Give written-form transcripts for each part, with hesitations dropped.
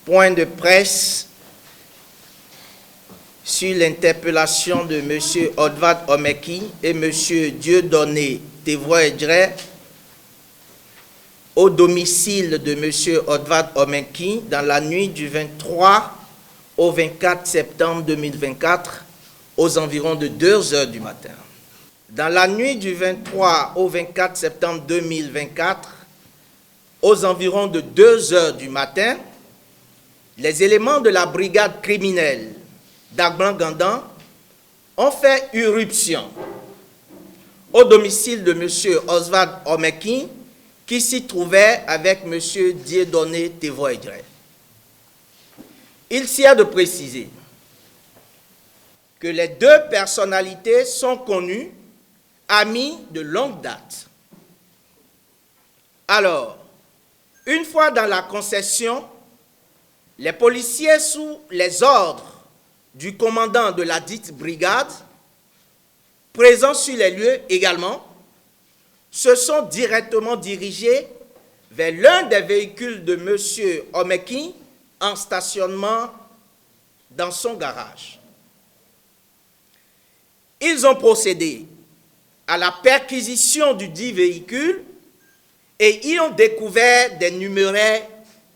point de presse sur l'interpellation de M. Odvad Omeki et M. Dieudonné Tevoa-Edjere au domicile de M. Odvad Omeki dans la nuit du 23 au 24 septembre 2024 aux environs de 2 heures du matin. Dans la nuit du 23 au 24 septembre 2024, aux environs de 2 heures du matin, les éléments de la brigade criminelle d'Agblan-Gandan ont fait irruption au domicile de M. Odvad Omeki, qui s'y trouvait avec M. Dieudonné Tevoa-Edjere. Il s'y a de préciser que les deux personnalités sont connues, amies de longue date. Alors, une fois dans la concession, les policiers sous les ordres du commandant de la dite brigade, présents sur les lieux également, se sont directement dirigés vers l'un des véhicules de M. Omeki en stationnement dans son garage. Ils ont procédé à la perquisition du dit véhicule et y ont découvert des numéraires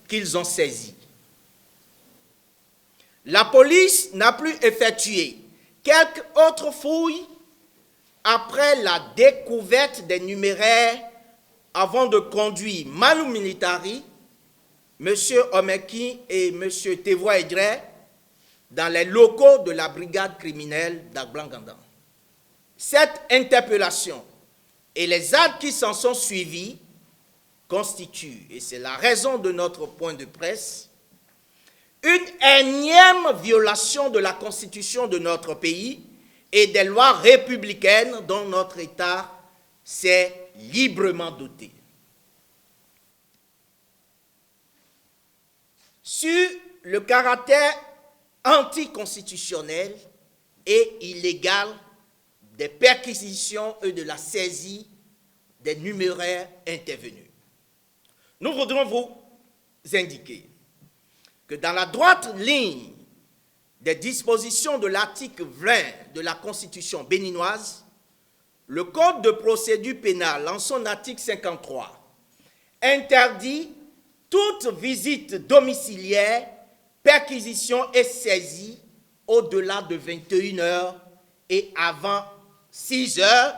qu'ils ont saisis. La police n'a plus effectué quelques autres fouilles après la découverte des numéraires avant de conduire manu militari M. Omeki et M. Tevoa-Edjere dans les locaux de la brigade criminelle d'Agblan-Gandan. Cette interpellation et les actes qui s'en sont suivis constituent, et c'est la raison de notre point de presse, une énième violation de la Constitution de notre pays et des lois républicaines dont notre État s'est librement doté. Sur le caractère anticonstitutionnel et illégal des perquisitions et de la saisie des numéraires intervenus, nous voudrons vous indiquer que dans la droite ligne des dispositions de l'article 20 de la Constitution béninoise, le Code de procédure pénale, en son article 53, interdit toute visite domiciliaire, perquisition et saisie au-delà de 21 heures et avant 6 heures,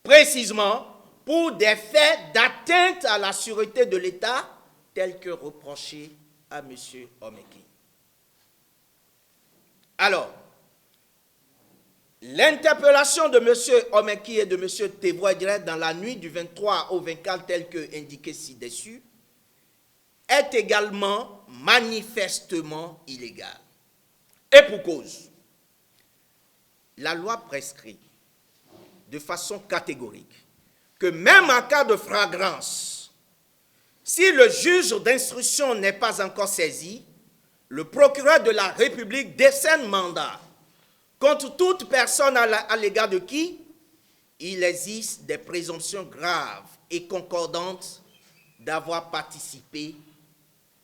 précisément pour des faits d'atteinte à la sûreté de l'État tels que reprochés à M. Omeki. Alors, l'interpellation de M. Omeki et de M. Tevoa-Edjere dans la nuit du 23 au 24 tel que indiqué ci-dessus est également manifestement illégale. Et pour cause, la loi prescrit de façon catégorique que même en cas de flagrance, si le juge d'instruction n'est pas encore saisi, le procureur de la République décerne mandat contre toute personne à l'égard de qui il existe des présomptions graves et concordantes d'avoir participé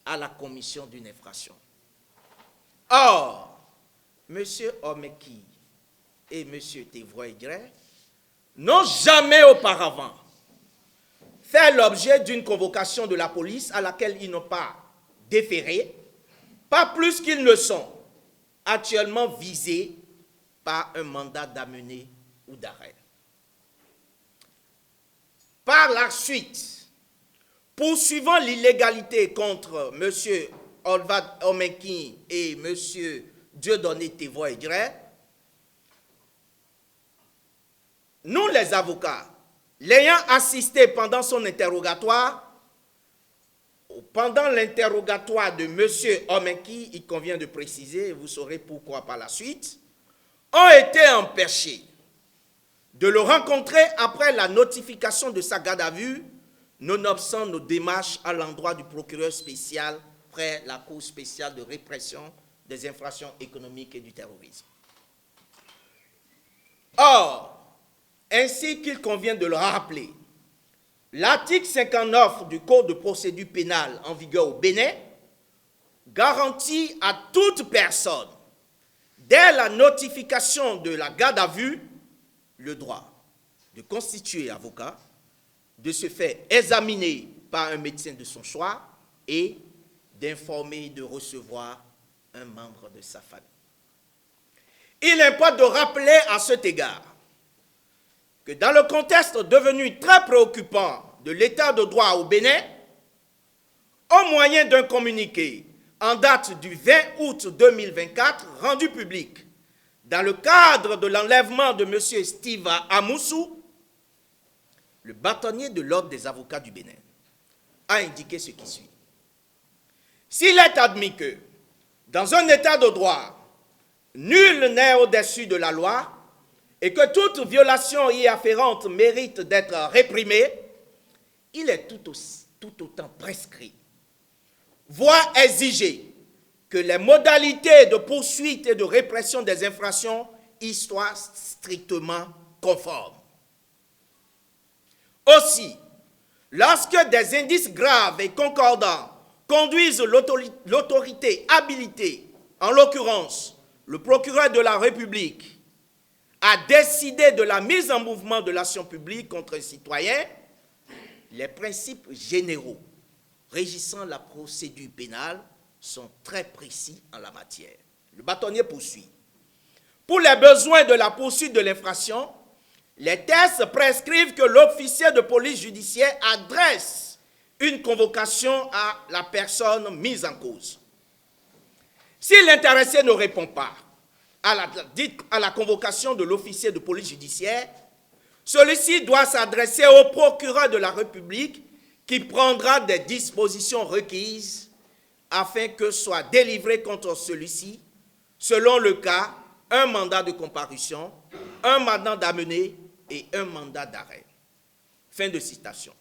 à la commission d'une infraction. Or, M. Omeki et M. Tevoa-Edjere n'ont jamais auparavant fait l'objet d'une convocation de la police à laquelle ils n'ont pas déféré, pas plus qu'ils ne sont actuellement visés par un mandat d'amener ou d'arrêt. Par la suite, poursuivant l'illégalité contre M. Odvad Omeki et M. Dieudonné Tevoa-Edjere, nous les avocats, l'ayant assisté pendant son interrogatoire, pendant l'interrogatoire de M. Omeki, il convient de préciser, et vous saurez pourquoi par la suite, ont été empêchés de le rencontrer après la notification de sa garde à vue, nonobstant nos démarches à l'endroit du procureur spécial près la Cour spéciale de répression des infractions économiques et du terrorisme. Or, ainsi qu'il convient de le rappeler, l'article 59 du Code de procédure pénale en vigueur au Bénin garantit à toute personne, dès la notification de la garde à vue, le droit de constituer avocat, de se faire examiner par un médecin de son choix et d'informer et de recevoir un membre de sa famille. Il importe de rappeler à cet égard que dans le contexte devenu très préoccupant de l'état de droit au Bénin, au moyen d'un communiqué en date du 20 août 2024 rendu public dans le cadre de l'enlèvement de M. Steve Amoussou, le bâtonnier de l'Ordre des avocats du Bénin a indiqué ce qui suit. S'il est admis que, dans un état de droit, nul n'est au-dessus de la loi et que toute violation y afférente mérite d'être réprimée, il est tout autant prescrit, voire exigé, que les modalités de poursuite et de répression des infractions y soient strictement conformes. Aussi, lorsque des indices graves et concordants conduisent l'autorité habilitée, en l'occurrence le procureur de la République, à décider de la mise en mouvement de l'action publique contre un citoyen, les principes généraux régissant la procédure pénale sont très précis en la matière. Le bâtonnier poursuit. Pour les besoins de la poursuite de l'infraction, les textes prescrivent que l'officier de police judiciaire adresse une convocation à la personne mise en cause. Si l'intéressé ne répond pas à la convocation de l'officier de police judiciaire, celui-ci doit s'adresser au procureur de la République qui prendra des dispositions requises afin que soit délivré contre celui-ci, selon le cas, un mandat de comparution, un mandat d'amener et un mandat d'arrêt. Fin de citation.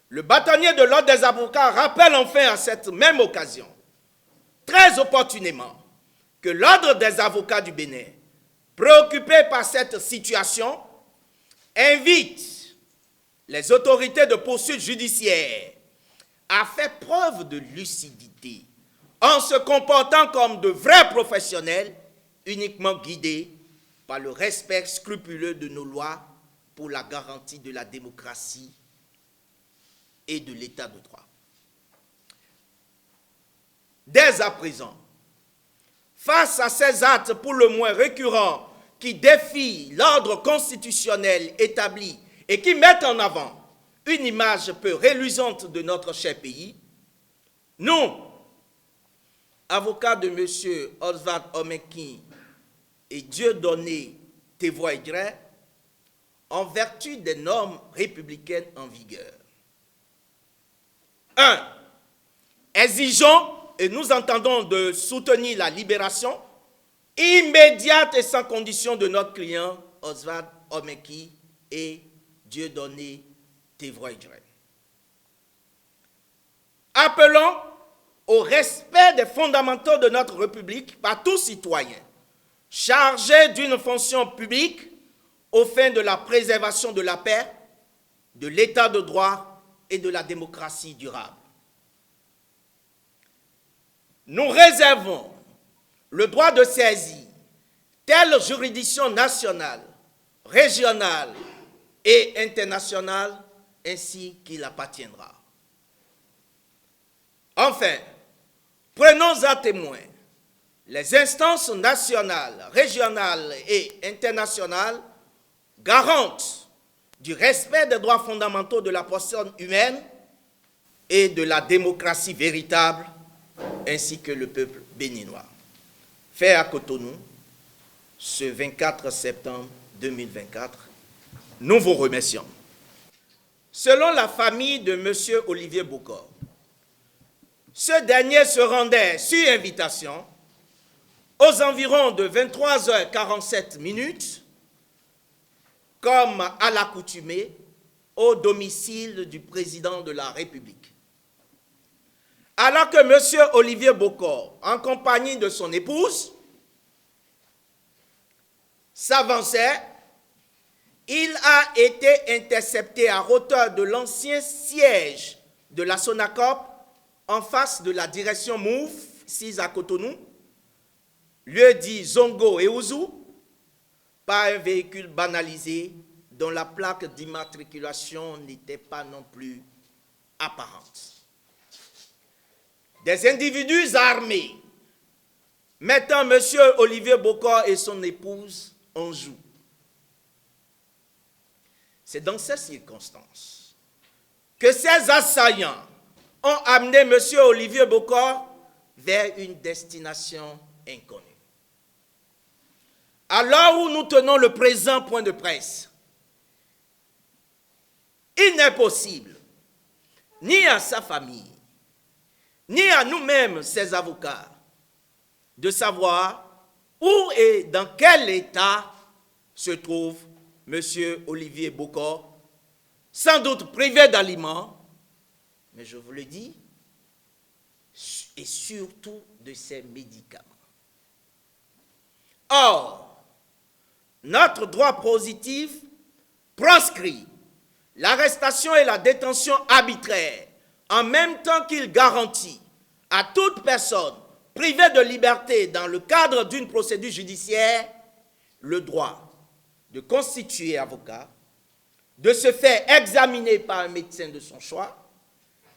Le bâtonnier de l'Ordre des avocats rappelle enfin à cette même occasion, très opportunément, que l'Ordre des avocats du Bénin, préoccupé par cette situation, invite les autorités de poursuite judiciaire à faire preuve de lucidité en se comportant comme de vrais professionnels uniquement guidés par le respect scrupuleux de nos lois pour la garantie de la démocratie et de l'état de droit. Dès à présent, face à ces actes pour le moins récurrents qui défient l'ordre constitutionnel établi et qui mettent en avant une image peu reluisante de notre cher pays, nous, avocats de M. Oswald Omeki et Dieudonné Tevoidre, en vertu des normes républicaines en vigueur. 1. Exigeons, et nous entendons de soutenir la libération immédiate et sans condition de notre client Oswald Omeki et Dieudonné Tevoidre. Appelons au respect des fondamentaux de notre République par tout citoyen chargé d'une fonction publique aux fins de la préservation de la paix, de l'état de droit et de la démocratie durable. Nous réservons le droit de saisir telle juridiction nationale, régionale et internationale ainsi qu'il appartiendra. Enfin, prenons à témoin les instances nationales, régionales et internationales garantes du respect des droits fondamentaux de la personne humaine et de la démocratie véritable, ainsi que le peuple béninois. Fait à Cotonou, ce 24 septembre 2024, nous vous remercions. Selon la famille de M. Olivier Bokor, ce dernier se rendait sur invitation aux environs de 23h47, comme à l'accoutumée, au domicile du président de la République. Alors que M. Olivier Bokor, en compagnie de son épouse, s'avançait, il a été intercepté à hauteur de l'ancien siège de la SONACOP en face de la direction MOUF 6 à Cotonou, lieu dit Zongo et Ouzou, par un véhicule banalisé dont la plaque d'immatriculation n'était pas non plus apparente. Des individus armés mettant M. Olivier Bokor et son épouse en joue. C'est dans ces circonstances que ces assaillants ont amené M. Olivier Bokor vers une destination inconnue. À l'heure où nous tenons le présent point de presse, il n'est possible, ni à sa famille, ni à nous-mêmes, ses avocats, de savoir où et dans quel état se trouve M. Olivier Bokor, sans doute privé d'aliments, mais je vous le dis, et surtout de ses médicaments. Or, notre droit positif proscrit l'arrestation et la détention arbitraire en même temps qu'il garantit à toute personne privée de liberté dans le cadre d'une procédure judiciaire le droit de constituer avocat, de se faire examiner par un médecin de son choix,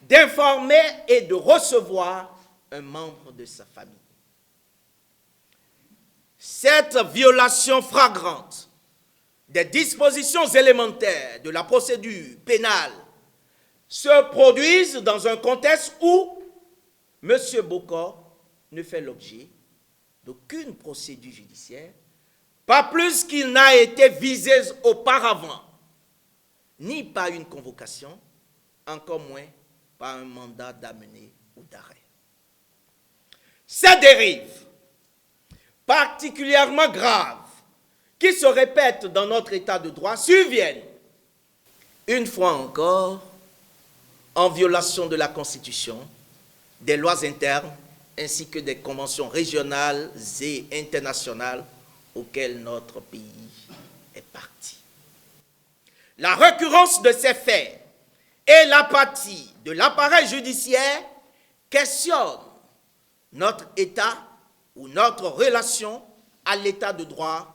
d'informer et de recevoir un membre de sa famille. Cette violation flagrante des dispositions élémentaires de la procédure pénale se produisent dans un contexte où M. Bokor ne fait l'objet d'aucune procédure judiciaire, pas plus qu'il n'a été visé auparavant, ni par une convocation, encore moins par un mandat d'amener ou d'arrêt. Ces dérives particulièrement graves qui se répètent dans notre état de droit surviennent, une fois encore, en violation de la Constitution, des lois internes, ainsi que des conventions régionales et internationales auxquelles notre pays est parti. La récurrence de ces faits et l'apathie de l'appareil judiciaire questionnent notre état ou notre relation à l'état de droit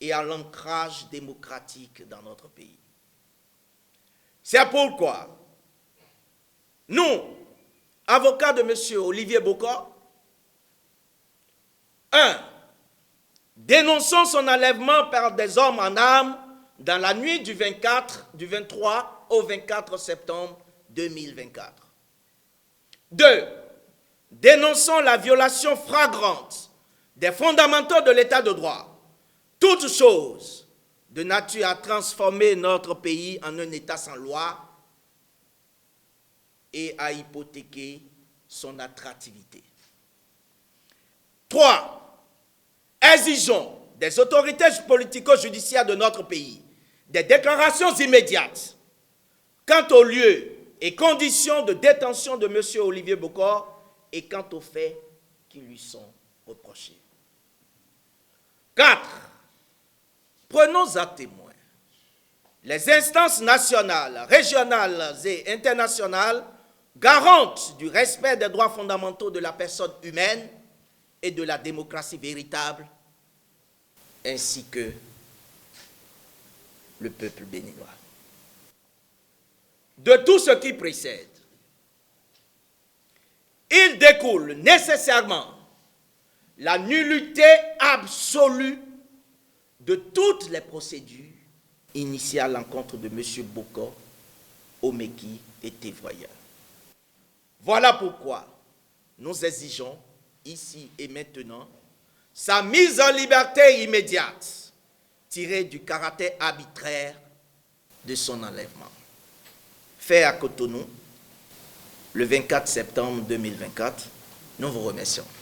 et à l'ancrage démocratique dans notre pays. C'est pourquoi nous, avocats de M. Olivier Bokor, 1. Dénonçons son enlèvement par des hommes en armes dans la nuit du 23 au 24 septembre 2024. 2. Dénonçons la violation flagrante des fondamentaux de l'état de droit, toute chose de nature à transformer notre pays en un état sans loi et à hypothéquer son attractivité. 3. Exigeons des autorités politico-judiciaires de notre pays des déclarations immédiates quant au lieu et conditions de détention de M. Olivier Bokor et quant aux faits qui lui sont reprochés. 4. Prenons à témoin les instances nationales, régionales et internationales garantes du respect des droits fondamentaux de la personne humaine et de la démocratie véritable, ainsi que le peuple béninois. De tout ce qui précède, il découle nécessairement la nullité absolue de toutes les procédures initiées à l'encontre de M. Bokor, Omeki et Tévoya. Voilà pourquoi nous exigeons, ici et maintenant, sa mise en liberté immédiate, tirée du caractère arbitraire de son enlèvement. Fait à Cotonou, le 24 septembre 2024, nous vous remercions.